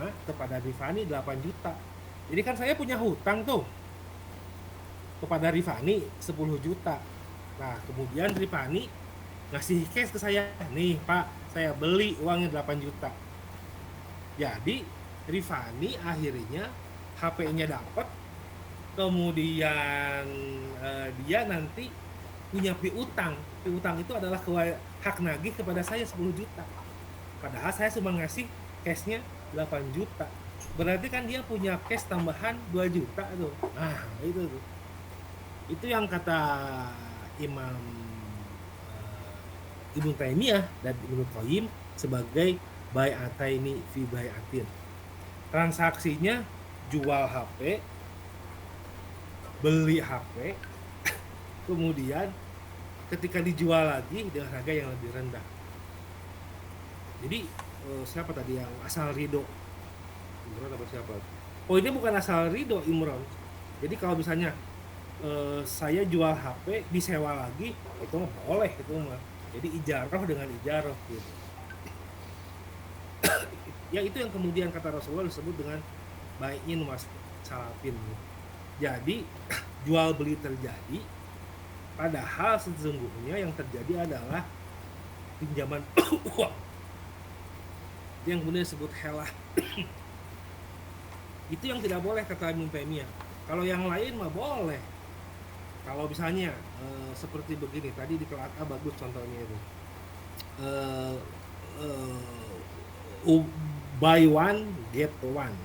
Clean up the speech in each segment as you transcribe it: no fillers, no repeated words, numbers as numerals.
terima kepada Rifani 8 juta. Jadi kan saya punya hutang tuh kepada Rifani 10 juta. Nah, kemudian Rifani ngasih cash ke saya, nih Pak, saya beli uangnya 8 juta. Jadi Rifani akhirnya HP-nya dapat, kemudian dia nanti punya piutang. Piutang itu adalah hak nagih kepada saya 10 juta. Padahal saya cuma ngasih cashnya 8 juta. Berarti kan dia punya cash tambahan 2 juta tuh. Nah, itu tuh. Itu yang kata Imam Ibnu Taimiyah dan Ibnu Qayyim sebagai bai'ataini fi bai'atin. Transaksinya jual HP, beli HP, kemudian ketika dijual lagi dengan harga yang lebih rendah. Jadi siapa tadi yang asal ridho? Imron apa siapa? Oh, ini bukan asal ridho Imron. Jadi kalau misalnya saya jual HP disewa lagi, itu mah boleh, itu mah. Jadi ijarah dengan ijarah gitu. Ya itu yang kemudian kata Rasulullah disebut dengan bai'in was salafin. Jadi jual beli terjadi, padahal sesungguhnya yang terjadi adalah pinjaman uang. Yang kemudian disebut helah. Itu yang tidak boleh kata Ibnu Taimiyah. Kalau yang lain mah boleh. Kalau misalnya seperti begini, tadi di kelas A bagus contohnya itu. Buy one get one.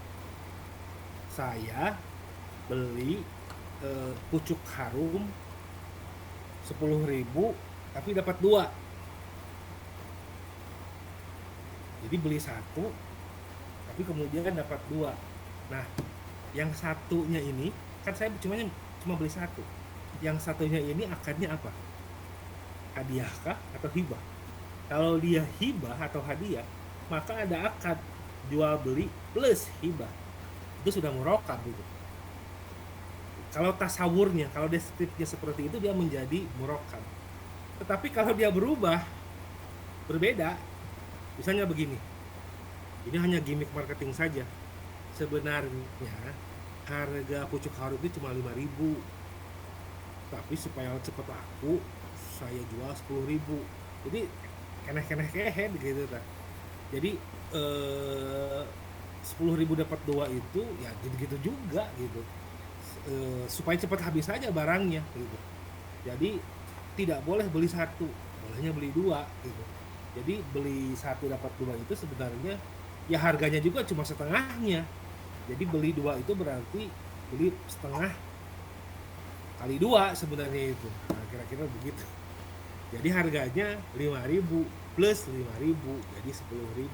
Saya beli pucuk harum 10.000 tapi dapat 2. Jadi beli 1 tapi kemudian kan dapat 2. Nah, yang satunya ini kan saya cuma beli 1. Yang satunya ini akadnya apa? Hadiah kah atau hibah? Kalau dia hibah atau hadiah, maka ada akad jual beli plus hibah. Itu sudah murokab gitu. Kalau tasawurnya, kalau deskripsinya seperti itu, dia menjadi murokab. Tetapi kalau dia berubah, berbeda. Misalnya begini, ini hanya gimmick marketing saja. Sebenarnya harga pucuk harum itu cuma 5.000, tapi supaya cepat laku saya jual 10.000. Jadi keneh-keneh gitu kan. Jadi 10.000 dapat 2 itu ya gitu-gitu juga gitu. Supaya cepat habis saja barangnya gitu. Jadi tidak boleh beli 1, bolehnya beli 2 gitu. Jadi beli 1 dapat 2 itu sebenarnya ya harganya juga cuma setengahnya. Jadi beli 2 itu berarti beli setengah kali 2 sebenarnya itu. Nah, kira-kira begitu. Jadi harganya 5.000 plus 5.000 jadi 10.000.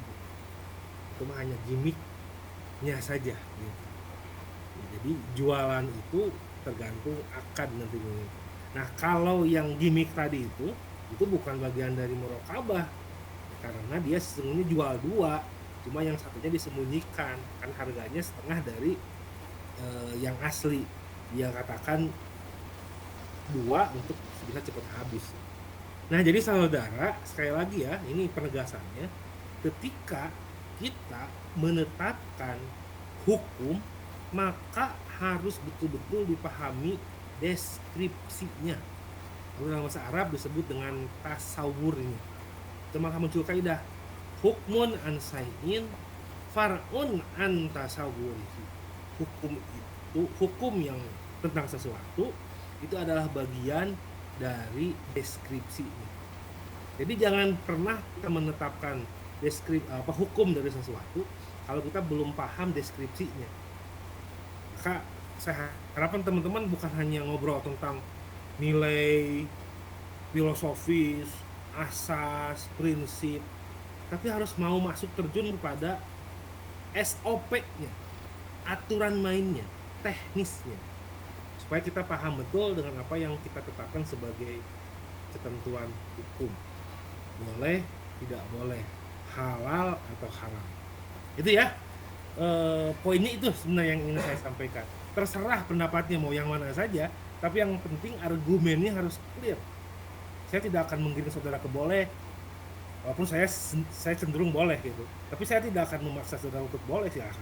Itu mah hanya gimmicknya saja gitu. Jadi jualan itu tergantung akad nantinya. Nah, kalau yang gimmick tadi itu bukan bagian dari murokabah, karena dia sesungguhnya jual 2, cuma yang satunya disembunyikan, kan harganya setengah dari yang asli. Dia katakan 2 untuk bisa cepat habis. Nah, jadi saudara, sekali lagi ya, ini penegasannya, ketika kita menetapkan hukum, maka harus betul-betul dipahami deskripsinya. Dalam bahasa Arab disebut dengan tasawur ini. Itu maka muncul kaidah hukmun an sayyin far'un an tasawwurihi. Hukum yang tentang sesuatu itu adalah bagian dari deskripsinya. Jadi jangan pernah kita menetapkan hukum dari sesuatu kalau kita belum paham deskripsinya. Maka saya harapkan teman-teman bukan hanya ngobrol tentang nilai filosofis, asas, prinsip, tapi harus mau masuk terjun kepada SOP-nya, aturan mainnya, teknisnya, supaya kita paham betul dengan apa yang kita tetapkan sebagai ketentuan hukum. Boleh, tidak boleh, halal atau haram. Itu ya, poinnya itu sebenarnya yang ingin saya sampaikan. Terserah pendapatnya mau yang mana saja, tapi yang penting argumennya harus clear. Saya tidak akan menggiring saudara ke boleh, Walaupun saya cenderung boleh gitu, tapi saya tidak akan memaksa saudara untuk boleh, silahkan